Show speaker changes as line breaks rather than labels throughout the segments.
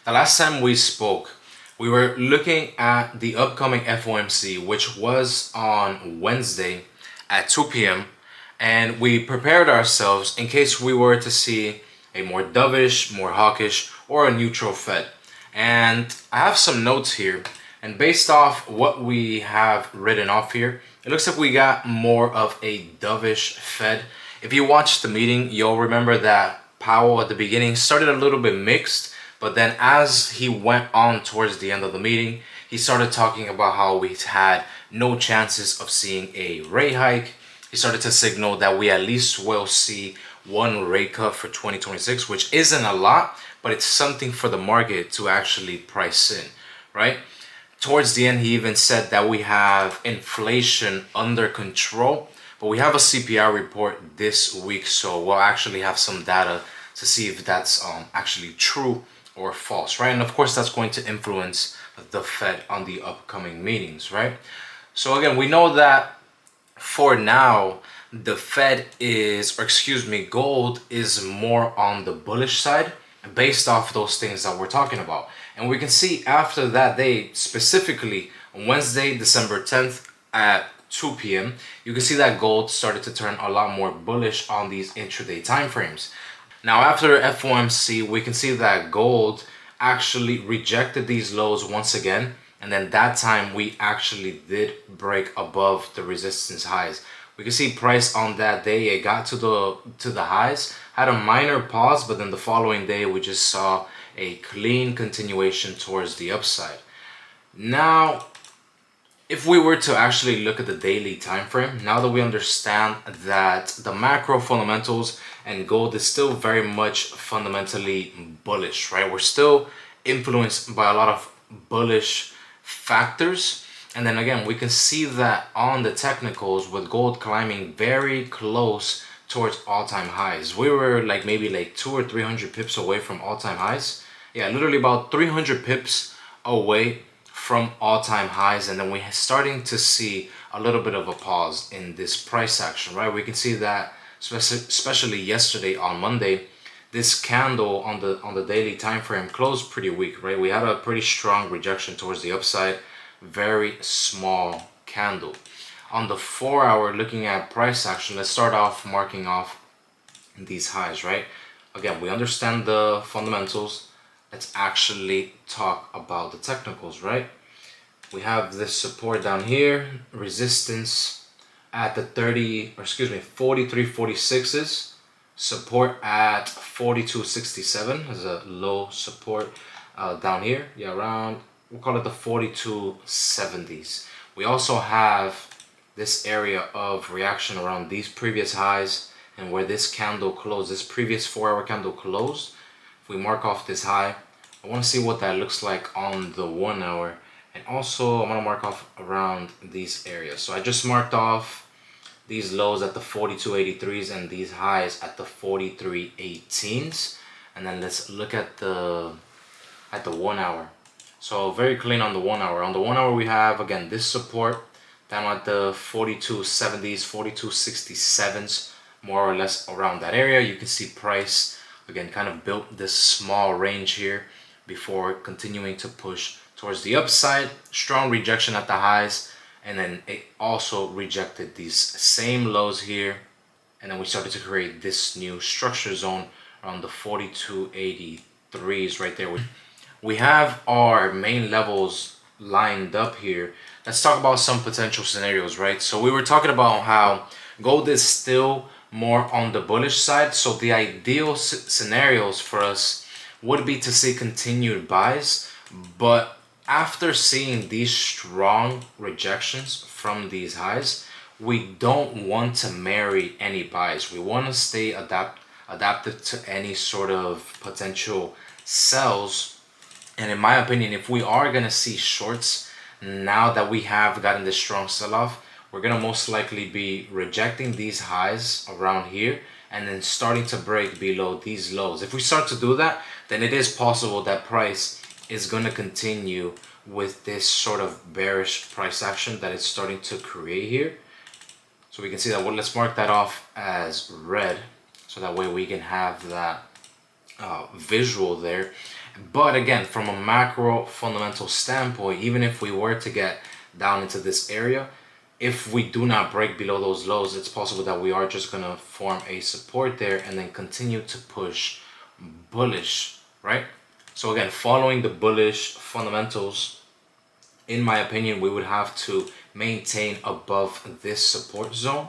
The last time we spoke, we were looking at the upcoming FOMC, which was on Wednesday at 2 p.m. And we prepared ourselves in case we were to see a more dovish, more hawkish, or a neutral Fed. And I have some notes here. And based off what we have written off here, it looks like we got more of a dovish Fed. If you watched the meeting, you'll remember that Powell at the beginning started a little bit mixed, but then as he went on towards the end of the meeting, he started talking about how we had no chances of seeing a rate hike. He started to signal that we at least will see one rate cut for 2026, which isn't a lot, but it's something for the market to actually price in, right? Towards the end, he even said that we have inflation under control, but we have a CPI report this week, so we'll actually have some data to see if that's actually true or false, right? And of course, that's going to influence the Fed on the upcoming meetings, right? So again, we know that for now, the Fed is, or excuse me, gold is more on the bullish side based off those things that we're talking about. And we can see after that day, specifically on Wednesday, December 10th at 2 p.m., you can see that gold started to turn a lot more bullish on these intraday timeframes. Now, after FOMC, we can see that gold actually rejected these lows once again. And then that time we actually did break above the resistance highs. We can see price on that day, it got to the highs, had a minor pause, but then the following day we just saw a clean continuation towards the upside. Now, if we were to actually look at the daily time frame, now that we understand that the macro fundamentals and gold is still very much fundamentally bullish, right? We're still influenced by a lot of bullish factors. And then again, we can see that on the technicals with gold climbing very close towards all-time highs. We were maybe 200 or 300 pips away from all-time highs. Yeah, literally about 300 pips away from all-time highs, and then we're starting to see a little bit of a pause in this price action, right? We can see that especially yesterday on Monday, this candle on the daily time frame closed pretty weak, right? We had a pretty strong rejection towards the upside, very small candle. On the 4-hour, looking at price action, let's start off marking off these highs, right? Again, we understand the fundamentals. Let's actually talk about the technicals, right? We have this support down here, resistance at the 43.46s, support at 42.67 as a low support down here. Yeah, around, we'll call it the 42.70s. We also have this area of reaction around these previous highs and where this candle closed, this previous 4-hour candle closed. If we mark off this high, I want to see what that looks like on the 1 hour. And also I want to mark off around these areas. So I just marked off these lows at the 42.83s and these highs at the 43.18s. And then let's look at the 1 hour. So very clean on the 1 hour. On the 1 hour we have again this support down at the 42.70s, 42.67s, more or less around that area. You can see price again kind of built this small range here before continuing to push towards the upside. Strong rejection at the highs, and then it also rejected these same lows here, and then we started to create this new structure zone around the 42.83s right there. We have our main levels lined up here. Let's talk about some potential scenarios, right? So we were talking about how gold is still more on the bullish side, so the ideal scenarios for us would be to see continued buys, but after seeing these strong rejections from these highs, we don't want to marry any buys. We want to stay adaptive to any sort of potential sells. And in my opinion, if we are going to see shorts, now that we have gotten this strong sell-off, we're going to most likely be rejecting these highs around here and then starting to break below these lows. If we start to do that, then it is possible that price is going to continue with this sort of bearish price action that it's starting to create here. So we can see that. Well, let's mark that off as red, so that way we can have that visual there. But again, from a macro fundamental standpoint, even if we were to get down into this area, if we do not break below those lows, it's possible that we are just going to form a support there and then continue to push bullish, right? So again, following the bullish fundamentals, in my opinion, we would have to maintain above this support zone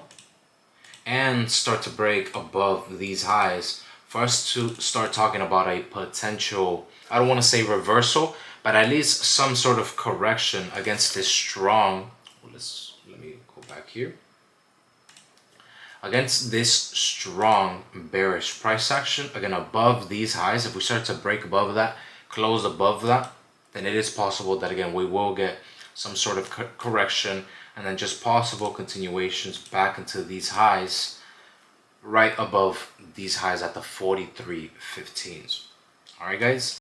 and start to break above these highs for us to start talking about a potential, I don't want to say reversal, but at least some sort of correction against this strong, let me go back here, against this strong bearish price action. Again, above these highs, if we start to break above that, close above that, then it is possible that again we will get some sort of correction and then just possible continuations back into these highs right above these highs at the 43.15s. All right, guys.